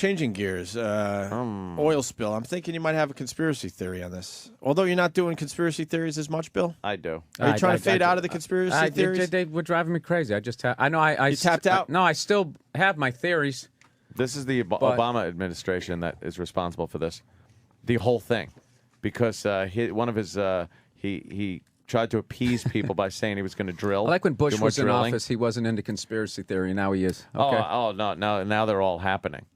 changing gears. Oil spill. I'm thinking you might have a conspiracy theory on this. Although you're not doing conspiracy theories as much, Bill. I do. Are you trying to fade out of the conspiracy theories? They were driving me crazy. I just I know I tapped out? No, I still have my theories. This is the Obama administration that is responsible for this, the whole thing, because he tried to appease people by saying he was going to drill. I like when Bush was in drilling. office, he wasn't into conspiracy theory. Now he is. Okay. Oh no! Now they're all happening.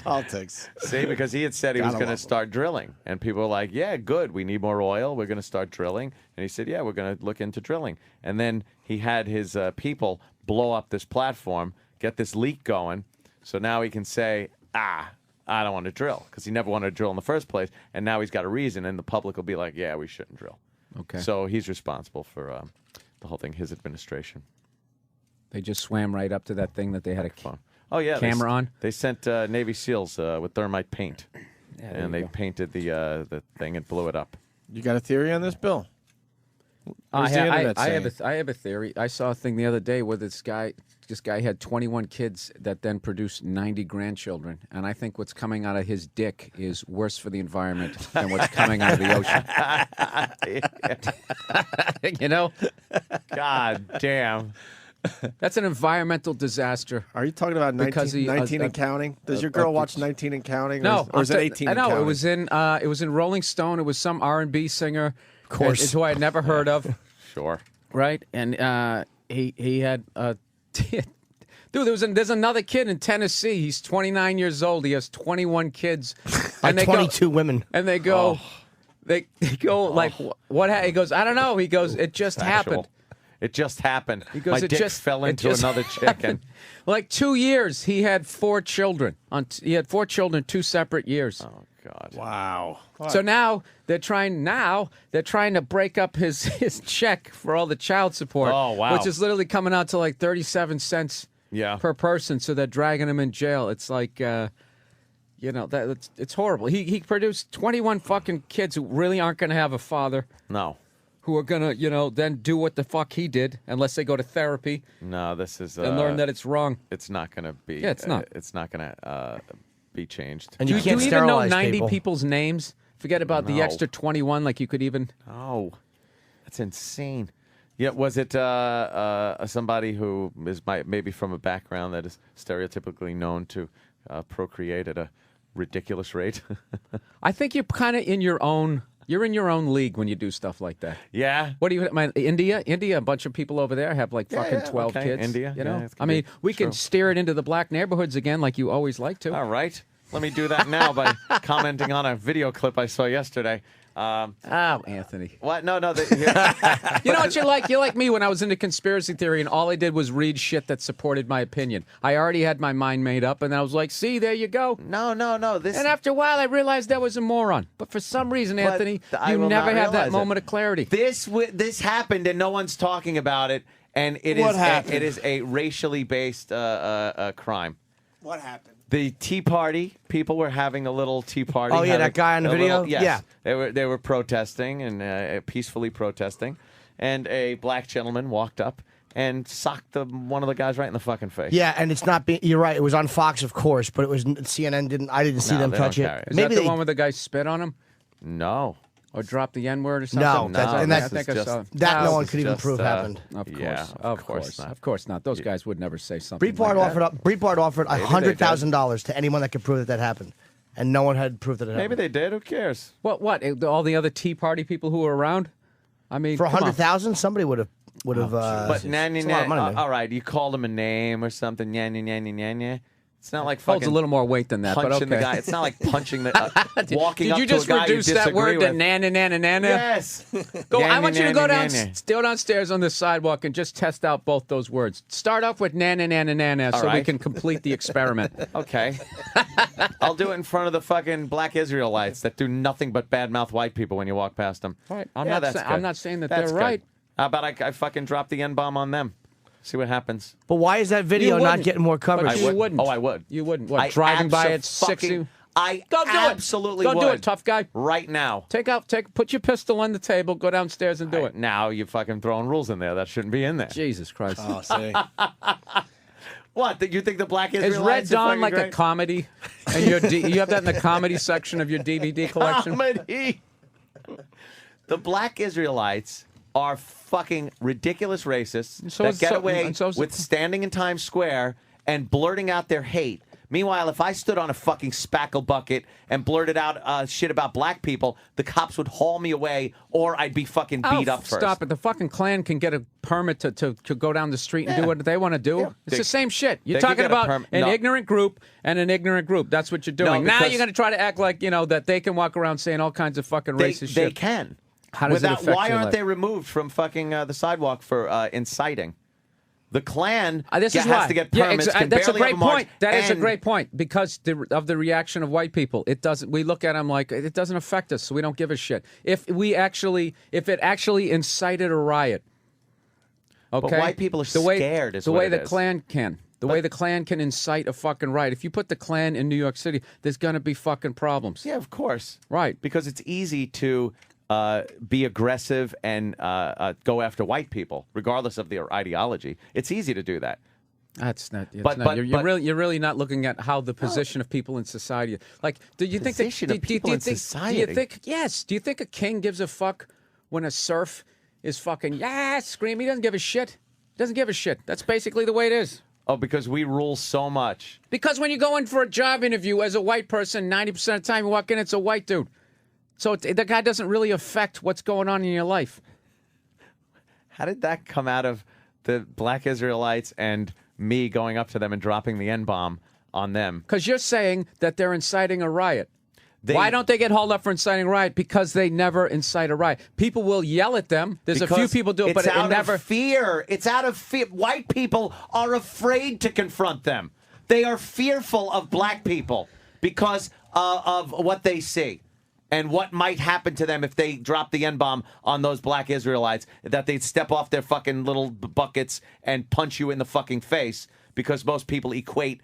Politics. See, because he had said he was going to start drilling, and people were like, "Yeah, good. We need more oil. We're going to start drilling." And he said, "Yeah, we're going to look into drilling." And then he had his people blow up this platform, get this leak going, so now he can say, I don't want to drill, because he never wanted to drill in the first place, and now he's got a reason, and the public will be like, yeah, we shouldn't drill. Okay. So he's responsible for the whole thing, his administration. They just swam right up to that thing that they had a camera on. They sent Navy SEALs with thermite paint, Yeah, and they painted the thing and blew it up. You got a theory on this, Bill? I have a theory. I saw a thing the other day where this guy had 21 kids that then produced 90 grandchildren, and I think what's coming out of his dick is worse for the environment than what's coming out of the ocean. You know? God damn. That's an environmental disaster. Are you talking about 19 and counting? Does your girl watch 19 and counting? No, or is it 18 and counting? No, it was in Rolling Stone. It was some R&B singer. Of course. Who I had never heard of. Sure. Right? And he had dude, there's another kid in Tennessee. He's 29 years old. He has 21 kids. And 22 women. And they go they go like what he goes, I don't know. He goes, it just happened. It just happened. He goes, my dick fell into another chicken. Like 2 years, he had 4 children. He had 4 children 2 separate years. Oh God! Wow. So now they're trying to break up his check for all the child support. Oh, wow. Which is literally coming out to like 37 cents per person. So they're dragging him in jail. It's like it's horrible. He produced 21 fucking kids who really aren't going to have a father. No. Who are gonna, then do what the fuck he did, unless they go to therapy. No, this is and learn that it's wrong. It's not gonna be. Yeah, it's not. It's not gonna be changed. And do you can't even know sterilize 90 people's names? Forget about the extra 21. Like you could even. Oh, that's insane. Yeah, was it somebody who is maybe from a background that is stereotypically known to procreate at a ridiculous rate? I think you're kind of in your own. You're in your own league when you do stuff like that. Yeah. What do you? India, a bunch of people over there have like fucking 12 kids. India, you know. yeah, I mean, we can steer it into the black neighborhoods again, like you always like to. All right. Let me do that now by commenting on a video clip I saw yesterday. Anthony. What? No. You know what you're like? You're like me when I was into conspiracy theory and all I did was read shit that supported my opinion. I already had my mind made up and I was like, see, there you go. No. And after a while, I realized I was a moron. But for some reason, Anthony, you never have that moment of clarity. This happened and no one's talking about it. And it is a racially based crime. What happened? The Tea Party people were having a little tea party. Oh yeah, that guy on the video. Yes, yeah, they were protesting and peacefully protesting, and a black gentleman walked up and socked one of the guys right in the fucking face. Yeah, and it's not. You're right. It was on Fox, of course, but it was CNN. I didn't see them touch it. Is that the one where the guy spit on him? No. Or drop the N-word or something? No one could even prove happened. Of course, yeah, of course not. Of course not. Those guys would never say something. Breitbart offered $100,000 to anyone that could prove that happened, and no one had proved that it happened. Maybe they did. Who cares? What? All the other Tea Party people who were around? I mean, for $100,000, somebody would have. But all right, you called him a name or something. Nya. It's not like fucking holds a little more weight than that, but okay. The guy. It's not like punching the walking up to a guy you disagree with. Did you just reduce that word to nana? Yes. I want you to go downstairs on the sidewalk and just test out both those words. Start off with nana so we can complete the experiment. Okay. I'll do it in front of the fucking black Israelites that do nothing but badmouth white people when you walk past them. All right. I'm not saying that they're right. How about I fucking drop the N-bomb on them? See what happens. But why is that video not getting more coverage? You wouldn't. Oh, I would. You wouldn't. What, driving by at 60? I absolutely would. Go do it, tough guy. Right now. Put your pistol on the table, go downstairs and do it. Now you're fucking throwing rules in there that shouldn't be in there. Jesus Christ. Oh, see. What? You think the Black Israelites Is Red Dawn like great? a comedy? And you have that in the comedy section of your DVD collection? Comedy. The Black Israelites are fucking ridiculous racists that get away with standing in Times Square and blurting out their hate. Meanwhile, if I stood on a fucking spackle bucket and blurted out shit about black people, the cops would haul me away, or I'd be fucking beat up first. Stop it. The fucking Klan can get a permit to go down the street and do what they want to do. Yeah. It's the same shit. You're talking about an ignorant group and an ignorant group. That's what you're doing. Now you're going to try to act like, that they can walk around saying all kinds of fucking racist shit. They can. How does it affect why your aren't life? they removed from fucking the sidewalk for inciting? The Klan this is has to get permits. That's a great point. That is a great point because of the reaction of white people. It doesn't. We look at them like it doesn't affect us, so we don't give a shit. If it actually incited a riot, okay. But white people are scared. The way the Klan can. The way the Klan can incite a fucking riot. If you put the Klan in New York City, there's gonna be fucking problems. Yeah, of course. Right. Because it's easy to be aggressive and go after white people, regardless of their ideology. It's easy to do that. That's not. You're really not looking at how the position of people in society. Like, do you think yes? Do you think a king gives a fuck when a serf is fucking screaming? He doesn't give a shit. Doesn't give a shit. That's basically the way it is. Oh, because we rule so much. Because when you go in for a job interview as a white person, 90% of the time you walk in, it's a white dude. So the guy doesn't really affect what's going on in your life. How did that come out of the Black Israelites and me going up to them and dropping the N-bomb on them? Because you're saying that they're inciting a riot. Why don't they get hauled up for inciting a riot? Because they never incite a riot. People will yell at them. There's a few people do it, but it never. It's out of fear. It's out of fear. White people are afraid to confront them. They are fearful of black people because of what they see. And what might happen to them if they drop the N-bomb on those black Israelites, that they'd step off their fucking little buckets and punch you in the fucking face, because most people equate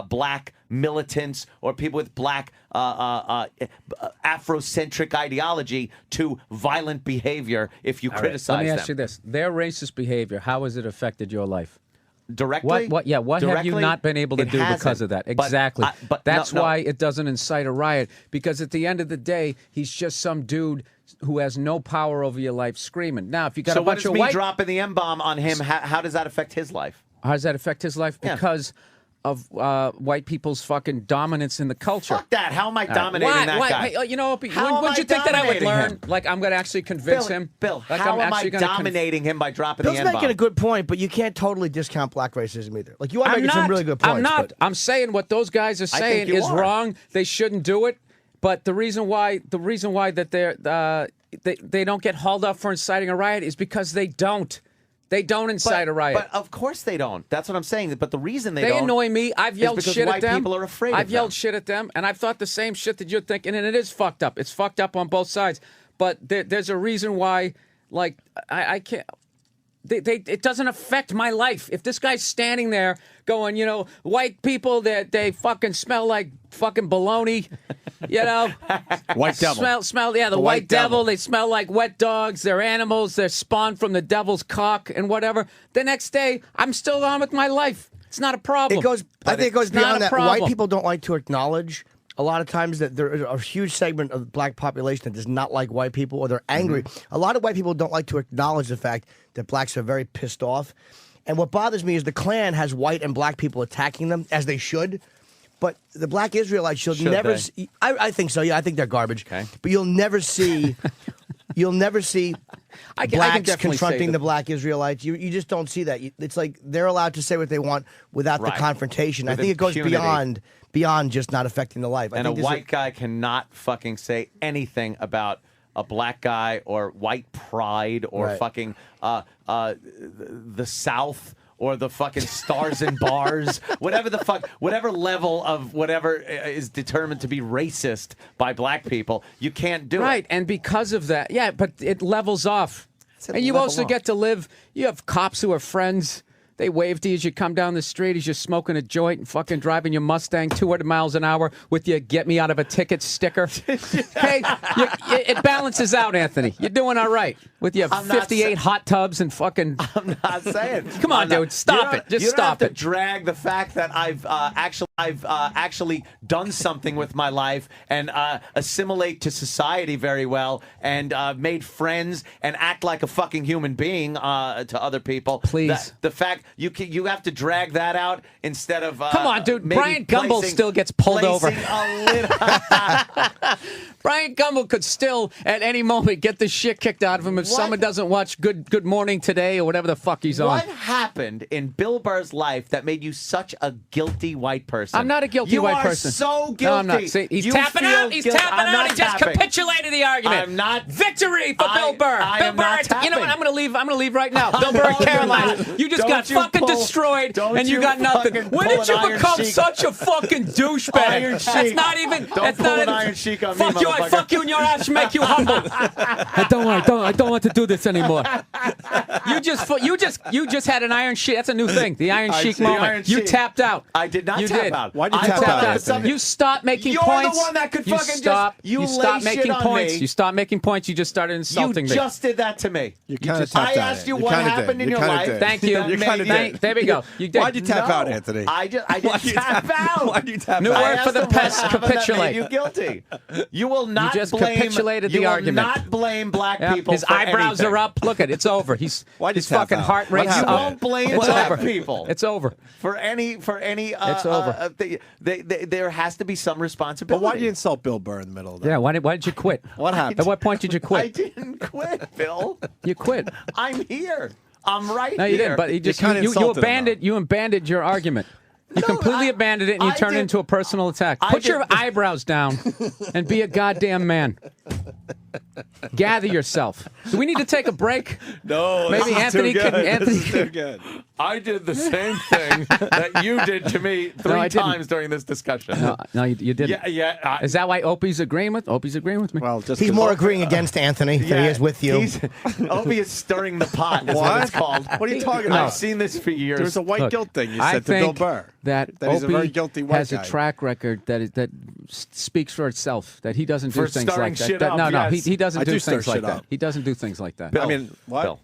black militants or people with black Afrocentric ideology to violent behavior if you criticize them. Let me ask you this. Their racist behavior, how has it affected your life? Directly? What have you not been able to do because of that? Exactly. But that's why it doesn't incite a riot. Because at the end of the day, he's just some dude who has no power over your life screaming. Now, if you got a bunch of me dropping the M-bomb on him, how does that affect his life? How does that affect his life? Yeah. Because of white people's fucking dominance in the culture. Fuck that. How am I dominating that guy? Hey, Opie, would you think that I would learn? Him? Like, I'm going to actually convince him? Bill, like, how am I dominating him by dropping the N-bomb? Bill's making a good point, but you can't totally discant black racism either. Like, you are making some really good points. I'm not. But I'm saying what those guys are saying is wrong. They shouldn't do it. But the reason why that they don't get hauled up for inciting a riot is because they don't. They don't incite a riot. But of course they don't. That's what I'm saying. But the reason they don't. They annoy me. I've yelled shit at them. White people are afraid of them. I've yelled shit at them, and I've thought the same shit that you're thinking, and it is fucked up. It's fucked up on both sides. But there's a reason why, like, I can't. It doesn't affect my life. If this guy's standing there going, white people, they fucking smell like fucking baloney, White devil. Smell, the white devil. They smell like wet dogs. They're animals. They're spawned from the devil's cock and whatever. The next day, I'm still on with my life. It's not a problem. I think it goes beyond that. White people don't like to acknowledge a lot of times that there is a huge segment of the black population that does not like white people, or they're angry. A lot of white people don't like to acknowledge the fact that blacks are very pissed off. And what bothers me is the Klan has white and black people attacking them, as they should. But the black Israelites, you'll never see. I think so. Yeah, I think they're garbage. Okay. But you'll never see. Blacks confronting the black Israelites. You just don't see that. It's like they're allowed to say what they want without the confrontation. With I think it goes impunity. beyond just not affecting the life. And a white guy cannot fucking say anything about a black guy or white pride or fucking the South or the fucking stars and bars, whatever level of whatever is determined to be racist by black people, you can't do it. Right, and because of that, but it levels off. And you also get to live, you have cops who are friends. They wave to you as you come down the street as you're smoking a joint and fucking driving your Mustang 200 miles an hour with your "get me out of a ticket" sticker. Hey, it balances out, Anthony. You're doing all right with your 58 hot tubs and fucking. I'm not saying. Come on, dude. Stop it. Just stop it. You don't have to drag the fact that I've actually done something with my life and assimilate to society very well and made friends and act like a fucking human being to other people. Please. The fact you have to drag that out instead of come on, dude. Brian Gumbel still gets pulled over. Brian Gumbel could still at any moment get the shit kicked out of him if someone doesn't watch Good Morning Today or whatever the fuck he's on. What happened in Bill Burr's life that made you such a guilty white person? I'm not a guilty white person. You are so guilty. No, I'm not. See, he's tapping out. He's tapping out. He just capitulated the argument. I'm not. Victory for Bill Burr. Bill Burr. You know what? I'm going to leave. I'm going to leave right now. Bill Burr, Carolina. You just got fucking destroyed, and you got nothing. When did you become such a fucking douchebag? That's not even. Don't pull an Iron Sheik on me, fuck you! I fuck you in your ass. Make you humble. I don't want to do this anymore. You just had an Iron Sheik. That's a new thing. The Iron Sheik moment. You tapped out. I did not tap out. Why did you tap out? You stopped making points. You're the one that could fucking you stopped making points. You stopped making points. You just started insulting me. You just did that to me. I asked you what happened in your life. Thank you. There we go. You did. Why'd you tap out, Anthony? I didn't tap out. Why'd you tap out? New word for the pest. Capitulate. You guilty. You will not. You just blame, capitulated the argument. You will not blame black people. His for eyebrows anything. are up. Look at it. It's over. His fucking heart rate's You up. won't blame black people. It's over. For any. It's over. There has to be some responsibility. But why did you insult Bill Burr in the middle of that? Yeah. Why did you quit? What happened? At what point did you quit? I didn't quit, Bill. You quit. I'm here. I'm right No, you didn't. But you abandoned your argument. You completely abandoned it and you turned it into a personal attack. Put your eyebrows down and be a goddamn man. Gather yourself. Do we need to take a break? No, maybe Anthony can. This is too good. I did the same thing that you did to me three times during this discussion. No, you didn't. Yeah. Is that why Opie's agreeing with? Opie's agreeing with me. Well, he's more agreeing against Anthony than he is with you. Opie is stirring the pot. Is what it's called. What are you talking about? I've seen this for years. There's a white guilt thing you said to Bill Burr. That he's a very Opie guilty white has guy. a track record that speaks for itself. That he doesn't do things like shit that. Up, No, yes. he doesn't do stir things like shit that. up. He doesn't do things like that. Bill, I mean, what? Bill.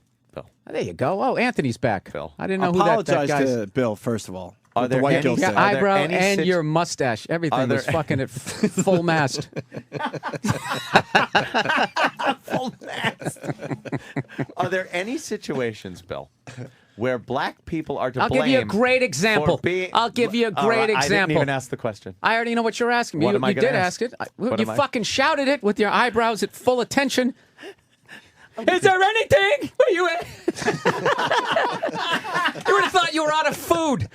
There you go. Oh, Anthony's back. Phil. I didn't know Apologize who that guy's. to Bill, first of all. Are there the white any- guilt Your thing. eyebrow any and situ- your mustache, everything was fucking at full mast. Full mast. Are there any situations, Bill, where black people are to blame? I'll give you a great example. I didn't even ask the question. I already know what you're asking me. What am I You gonna did ask? ask it. You fucking shouted it with your eyebrows at full attention. Is there anything? You would have thought you were out of food.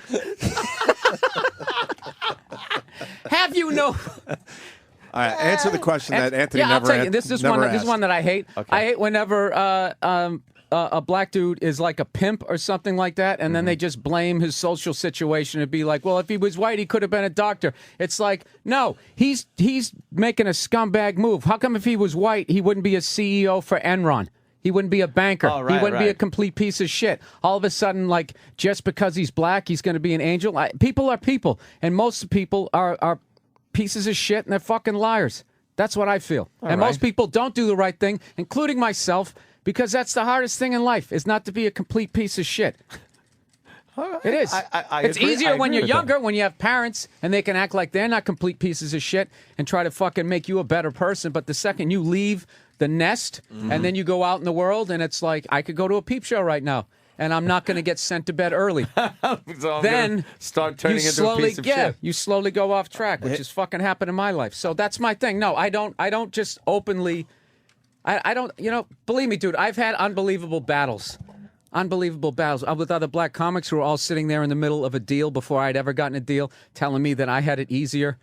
Have you no? All right, answer the question that Anthony I'll never tell you. This is one that I hate. Okay. I hate whenever a black dude is like a pimp or something like that, and then they just blame his social situation and be like, well, if he was white, he could have been a doctor. It's like, no, he's making a scumbag move. How come if he was white, he wouldn't be a CEO for Enron? He wouldn't be a banker. Oh, right, he wouldn't be a right. complete piece of shit. All of a sudden, like, just because he's black, he's going to be an angel. People are people, and most people are pieces of shit, and they're fucking liars. That's what I feel. Most people don't do the right thing, including myself, because that's the hardest thing in life, is not to be a complete piece of shit. It is. It's easier when you're younger, when you have parents, and they can act like they're not complete pieces of shit and try to fucking make you a better person. But the second you leave the nest and then you go out in the world, and it's like, I could go to a peep show right now, and I'm not going to get sent to bed early. So then start turning into a piece of shit. You slowly go off track, which has fucking happened in my life. So that's my thing. No, I don't just openly. I don't. Believe me, dude. I've had unbelievable battles with other black comics who were all sitting there in the middle of a deal before I'd ever gotten a deal, telling me that I had it easier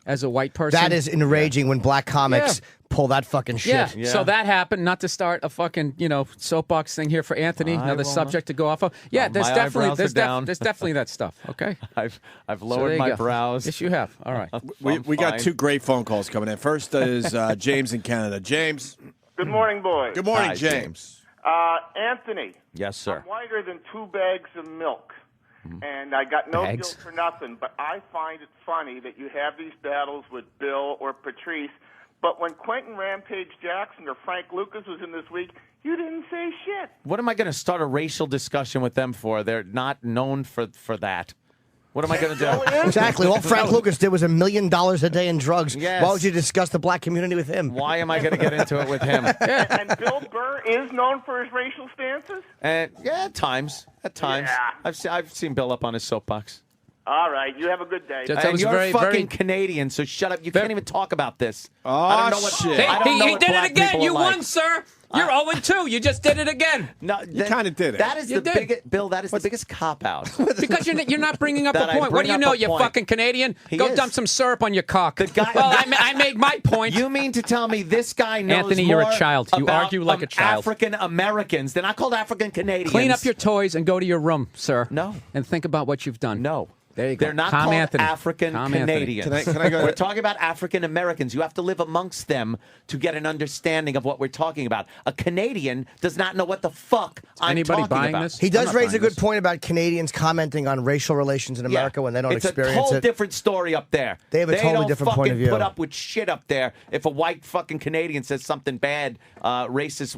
as a white person. That is enraging when black comics pull that fucking shit. Yeah. So that happened. Not to start a fucking soapbox thing here for Anthony, another subject to go off of. Yeah, there's definitely that stuff. Okay, I've lowered my brows. Yes, you have. All right. We got two great phone calls coming in. First is James in Canada. James. Good morning, boys. Good morning, Hi, James. Anthony. Yes, sir. I'm whiter than 2 bags of milk. and I got no Bags. guilt for nothing. But I find it funny that you have these battles with Bill or Patrice, but when Quentin Rampage Jackson or Frank Lucas was in this week, you didn't say shit. What am I going to start a racial discussion with them for? They're not known for that. What am I going to do? Exactly. All Frank Lucas did was $1 million a day in drugs. Yes. Why would you discuss the black community with him? Why am I going to get into it with him? And Bill Burr is known for his racial stances? Yeah, at times. Yeah. I've seen Bill up on his soapbox. All right. You have a good day. That And was you're very, fucking very... Canadian, so shut up. You can't even talk about this. Oh, I don't know what shit. I don't know He what did black it again. people You are like. won, sir. You're 0-2. You just did it again. No, You kinda did it. That is You the did. biggest, Bill. That is the biggest cop out. Because you're not bringing up That a I point. What bring do you up know, a you point. fucking Canadian? He Go is. dump some syrup on your cock. The guy- Well, I made my point. You mean to tell me this guy knows Anthony, you're a more child. You about, argue like a child. African Americans. They're not called African Canadians. Clean up your toys and go to your room, sir. No. And think about what you've done. No. There you go. They're not Tom called Anthony. African Tom Anthony. Canadians. Can I go? We're talking about African Americans. You have to live amongst them to get an understanding of what we're talking about. A Canadian does not know what the fuck I'm Anybody talking buying about. this? He I'm does not raise a buying good this. point about Canadians commenting on racial relations in America when they don't it's experience a whole it. different story up there. They have a totally don't different point of fucking view. Put up with shit up there. If a white fucking Canadian says something bad, racist,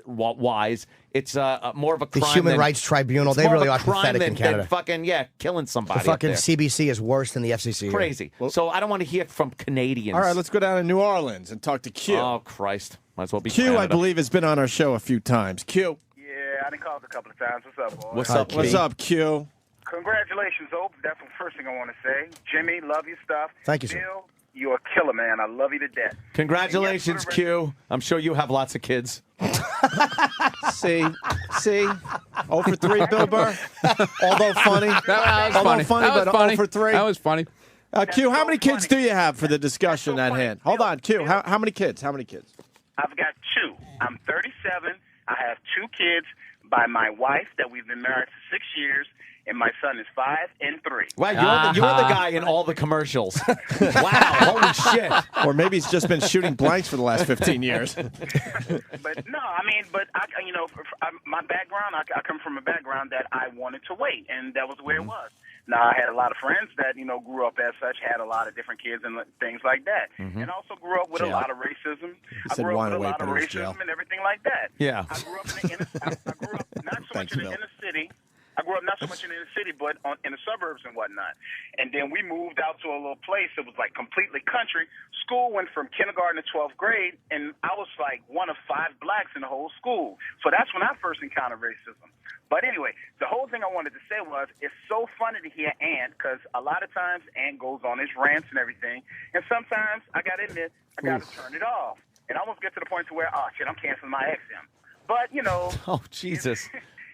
race-wise, it's more of a The crime. Human than, Rights Tribunal, it's they more really of a are crime pathetic than, in Canada. Than fucking killing somebody. The fucking up there. CBC is worse than the FCC. here. Crazy. So I don't want to hear from Canadians. All right, let's go down to New Orleans and talk to Q. Oh Christ! Might as well be Q, Canada. I believe, has been on our show a few times. Q. Yeah, I done called a couple of times. What's up, boy? What's up, What's Q? up, Q? Congratulations, Opie. That's the first thing I want to say. Jimmy, love your stuff. Thank you, sir. Bill, you're a killer, man. I love you to death. Congratulations, And yes, Q. I'm sure you have lots of kids. See? 0 for 3, Bill Burr. Although funny. That was Although funny. That was but funny. 0 for 3. That was funny. Q, how many kids do you have for the discussion That's at so funny. hand? Hold on, Q. Bill. How many kids? How many kids? I've got 2. I'm 37. I have 2 kids by my wife that we've been married for 6 years, and my son is 5 and 3. Wow, you're the guy in all the commercials. Wow, holy shit. Or maybe he's just been shooting blanks for the last 15 years. But no, I mean, but my background, I come from a background that I wanted to wait, and that was the way it was. Now, I had a lot of friends that, grew up as such, had a lot of different kids and things like that. And also grew up with a Jail. lot of racism. I said grew up wanted with a to wait, lot but of it was jail. racism and everything like that. Yeah. I grew up in the inner, I grew up not so Thanks, much in Bill. the inner city. I grew up not so much in the inner city, but in the suburbs and whatnot. And then we moved out to a little place that was like completely country. School went from kindergarten to 12th grade, and I was like one of 5 blacks in the whole school. So that's when I first encountered racism. But anyway, the whole thing I wanted to say was it's so funny to hear Ant, because a lot of times Ant goes on his rants and everything, and sometimes I got to admit, I got to turn it off. And I almost get to the point to where, oh, shit, I'm canceling my XM. But, Oh, Jesus.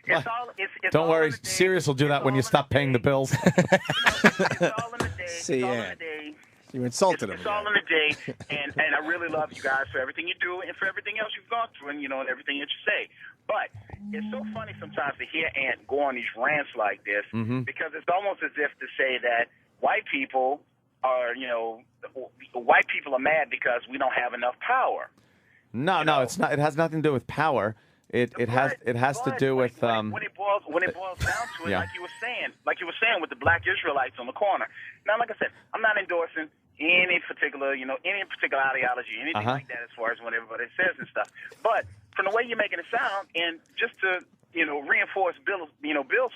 It's all, it's Don't all worry, in the day. Sirius will do that It's when you all in stop the paying the day. bills. It's all in the day. See, it's all yeah. in the day. You insulted him. It's all in the day, and I really love you guys for everything you do and for everything else you've gone through, and and everything that you say. But it's so funny sometimes to hear Ant go on these rants like this, because it's almost as if to say that white people are, white people are mad because we don't have enough power. No, it's not. It has nothing to do with power. It has to But do with when it boils down to it, Yeah. like you were saying with the black Israelites on the corner. Now, like I said, I'm not endorsing any particular ideology, anything like that, as far as what everybody says and stuff. But from the way you're making it sound, and just to reinforce Bill's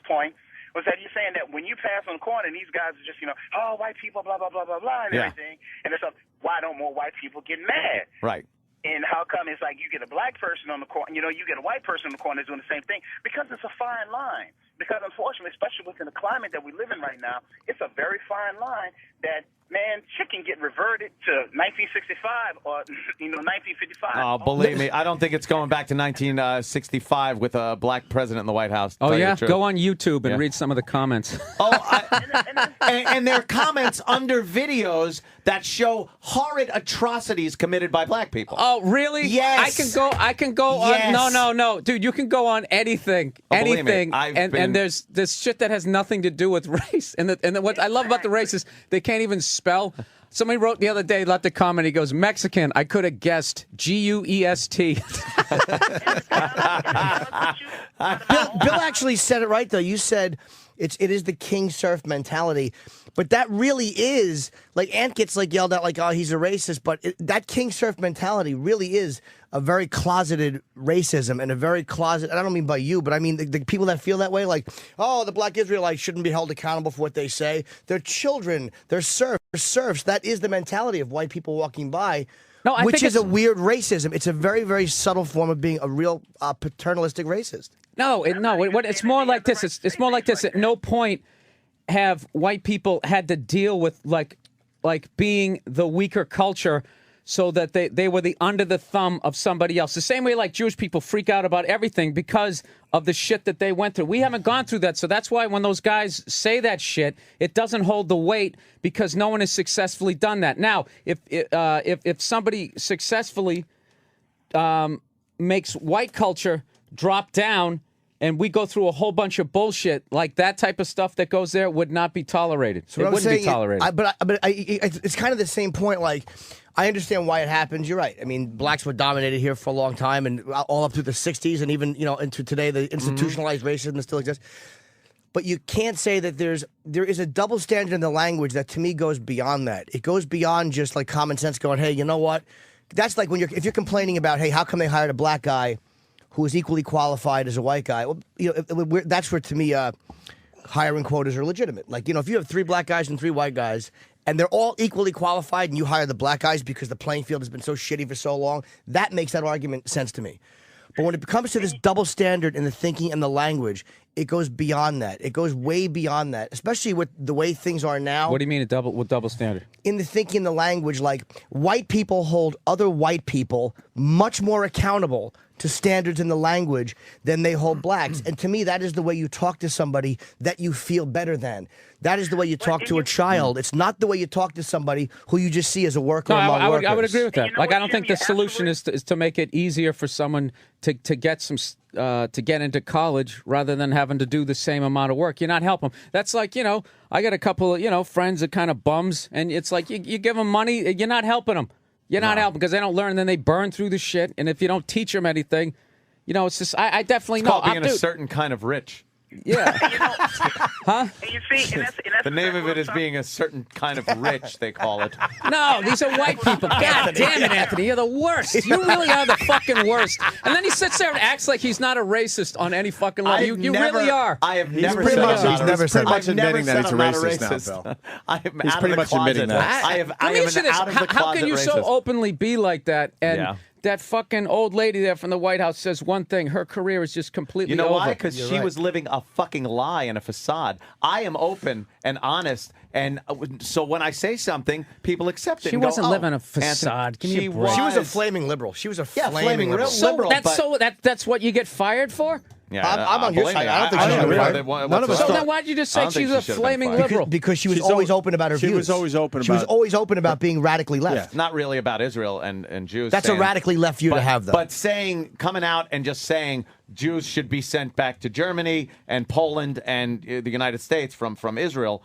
point, was that you're saying that when you pass on the corner and these guys are just oh, white people, blah blah blah blah blah, and everything, and it's why don't more white people get mad? right. And how come it's like you get a black person on the corner, you get a white person on the corner doing the same thing? Because it's a fine line. Because unfortunately, especially within the climate that we live in right now, it's a very fine line that, man, shit can get reverted to 1965 or, 1955. Oh, believe me, I don't think it's going back to 1965 with a black president in the White House. to Oh, tell you yeah? the truth. Go on YouTube and Yeah. read some of the comments. And there are comments under videos that show horrid atrocities committed by black people. Oh, really? Yes. I can go Yes. on. No. Dude, you can go on anything. Oh, believe me, anything. I've And been- there's shit that has nothing to do with race. And what I love about the race is they can't even spell. Somebody wrote the other day, left a comment, he goes, Mexican, I could have guessed Guest. Bill actually said it right, though. You said It is the king serf mentality. But that really is, like, Ant gets like yelled at like, oh, he's a racist, but that king serf mentality really is a very closeted racism and a very closet. I don't mean by you, but I mean the people that feel that way, like, oh, the black Israelites shouldn't be held accountable for what they say. They're children. They're serfs. That is the mentality of white people walking by. No, which is a weird racism. It's a very, very subtle form of being a real paternalistic racist. It's more like this. It's more like this. At no point have white people had to deal with like being the weaker culture, so that they were the under the thumb of somebody else. The same way like Jewish people freak out about everything because of the shit that they went through. We haven't gone through that, so that's why when those guys say that shit, it doesn't hold the weight because no one has successfully done that. Now, if somebody successfully makes white culture drop down, and we go through a whole bunch of bullshit, like that type of stuff that goes there would not be tolerated. So it wouldn't be tolerated. It's kind of the same point. Like, I understand why it happens. You're right. I mean, blacks were dominated here for a long time, and all up through the 60s, and even into today, the institutionalized racism still exists. But you can't say that there is a double standard in the language that to me goes beyond that. It goes beyond just like common sense going, hey, you know what? That's like if you're complaining about, hey, how come they hired a black guy who is equally qualified as a white guy? Well, that's where to me hiring quotas are legitimate. Like, if you have 3 black guys and 3 white guys, and they're all equally qualified, and you hire the black guys because the playing field has been so shitty for so long, that makes that argument sense to me. But when it comes to this double standard in the thinking and the language, it goes beyond that. It goes way beyond that, especially with the way things are now. What do you mean double standard? In the thinking and the language, like, white people hold other white people much more accountable to standards in the language than they hold blacks. And to me, that is the way you talk to somebody that you feel better than. That is the way you talk to a child. It's not the way you talk to somebody who you just see as a worker among workers. I would agree with that. Like, I don't think the solution is to make it easier for someone to get into college rather than having to do the same amount of work. You're not helping them. That's like, I got a couple of, friends that kind of bums, and it's like you give them money, you're not helping them. You're not helping because they don't learn, and then they burn through the shit. And if you don't teach them anything, it's just I definitely know. It's called being a certain kind of rich. Yeah. Huh? And you see, and that's the name of it is being a certain kind of rich, they call it. No, these are white people. God damn it, Anthony. You're the worst. You really are the fucking worst. And then he sits there and acts like he's not a racist on any fucking level. You really are. I have never said that. He's never said much admitting that he's a racist now, Bill. He's pretty much admitting that. Let me ask you this. How can you so openly be like that? And that fucking old lady there from the White House says one thing. Her career is just completely over. You know why? Because she was living a fucking lie and a facade. I am open and honest, and so when I say something, people accept it. She wasn't living a facade. She was a flaming liberal. She was a flaming liberal. That's what you get fired for? Yeah, I'm on your side. I don't think she's None of us. So then why'd you just say she's a flaming liberal? Because she was always open about her views. She was always open about. She was always open about being radically left. Yeah. Not really about Israel and Jews. That's a radically left view to have, though. But coming out and just saying Jews should be sent back to Germany and Poland and the United States from Israel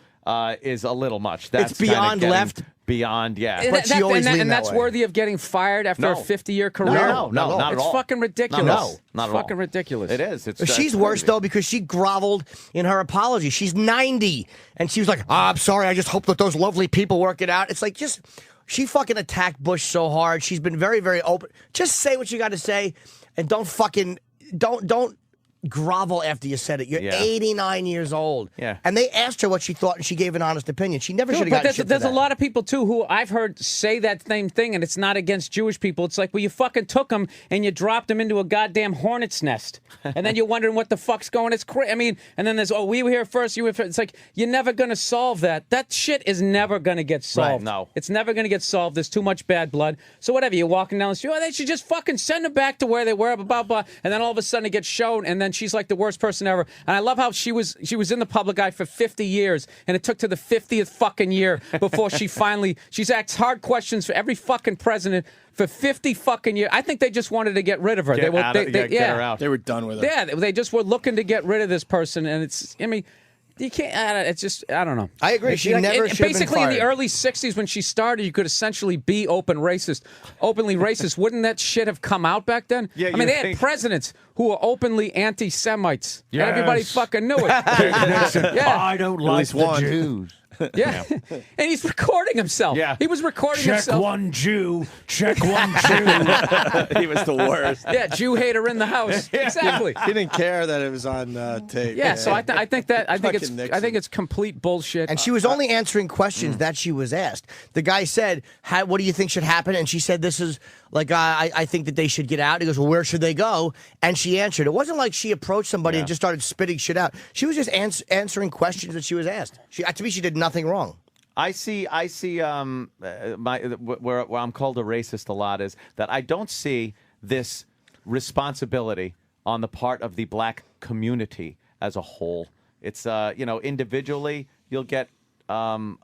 is a little much. That's it's beyond left. Beyond, yeah. But she always leaned that that's way. worthy of getting fired after a 50-year career? No, not at all. It's fucking ridiculous. Not at all. Fucking ridiculous. It is. She's worse, though, because she groveled in her apology. She's 90, and she was like, I'm sorry, I just hope that those lovely people work it out. It's like, she fucking attacked Bush so hard. She's been very, very open. Just say what you got to say, and don't grovel after you said it. You're 89 years old. Yeah. And they asked her what she thought, and she gave an honest opinion. She never should have gotten shit for There's that. a lot of people, too, who I've heard say that same thing, and it's not against Jewish people. It's like, well, you fucking took them, and you dropped them into a goddamn hornet's nest. And then you're wondering what the fuck's going on. It's crazy. I mean, and then there's, we were here first, you were first. It's like, you're never going to solve that. That shit is never going to get solved. Right, no. It's never going to get solved. There's too much bad blood. So whatever, you're walking down the street, they should just fucking send them back to where they were, blah, blah, blah. And then all of a sudden it gets shown, and then she's like the worst person ever. And I love how she was in the public eye for 50 years, and it took to the 50th fucking year before she's asked hard questions for every fucking president for 50 fucking years. I think they just wanted to get rid of her. Get her out. They were done with her. Yeah, they just were looking to get rid of this person, and You can't. It's just I don't know. I agree. She never should have been basically in the fired. early '60s when she started, you could essentially be openly racist. Wouldn't that shit have come out back then? Yeah, I mean, they had presidents who were openly anti-Semites. Yes. And everybody fucking knew it. Yeah. I don't like the Jews. Yeah, and he's recording himself. Yeah. He was recording himself. Check one Jew. Check one Jew. He was the worst. Yeah, Jew hater in the house. Exactly. He didn't care that it was on tape. Yeah, so I think Fucking Nixon. it's complete bullshit. And she was only answering questions that she was asked. The guy said, "What do you think should happen?" And she said, "This is like I think that they should get out." He goes, "Well, where should they go?" And she answered. It wasn't like she approached somebody and just started spitting shit out. She was just answering questions that she was asked. To me, she did nothing wrong. I see. Where I'm called a racist a lot is that I don't see this responsibility on the part of the black community as a whole. It's individually you'll get some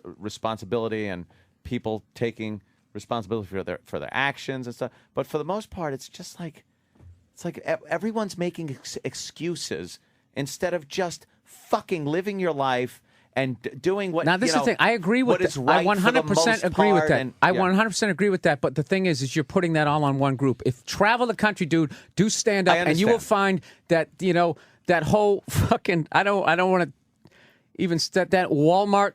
responsibility and people taking responsibility for their actions and stuff. But for the most part, it's just like everyone's making excuses instead of just fucking living your life and doing what. Now this is the thing. I agree with that. Right, I 100% agree with that. I 100% agree with that. But the thing is you're putting that all on one group. If travel the country, dude, do stand up, and you will find that that whole fucking. I don't want to even that Walmart.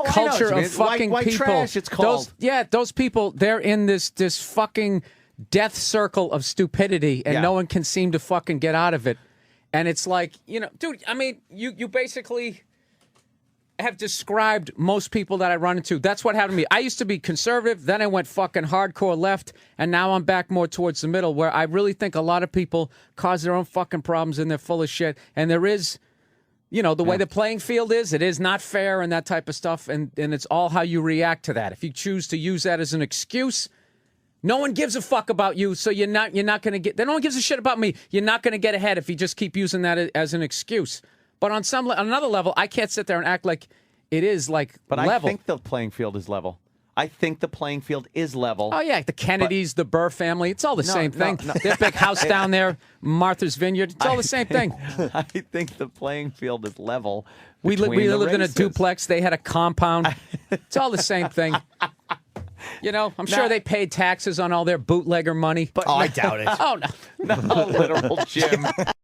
Culture of fucking white people. Trash, it's called. Those people, they're in this fucking death circle of stupidity, and no one can seem to fucking get out of it. And it's like, dude, I mean, you basically have described most people that I run into. That's what happened to me. I used to be conservative, then I went fucking hardcore left, and now I'm back more towards the middle, where I really think a lot of people cause their own fucking problems and they're full of shit. And there is... the way the playing field is, it is not fair and that type of stuff, and it's all how you react to that. If you choose to use that as an excuse, no one gives a fuck about you, so you're not going to get... No one gives a shit about me. You're not going to get ahead if you just keep using that as an excuse. But on another level, I can't sit there and act like it is level. But I think the playing field is level. I think the playing field is level. Oh, yeah, the Kennedys, the Burr family, it's all the same thing. Their big house down there, Martha's Vineyard, it's all the same thing. I think the playing field is level. We lived in a duplex. They had a compound. It's all the same thing. I'm sure they paid taxes on all their bootlegger money. I doubt it. Oh, no. No, literal Jim.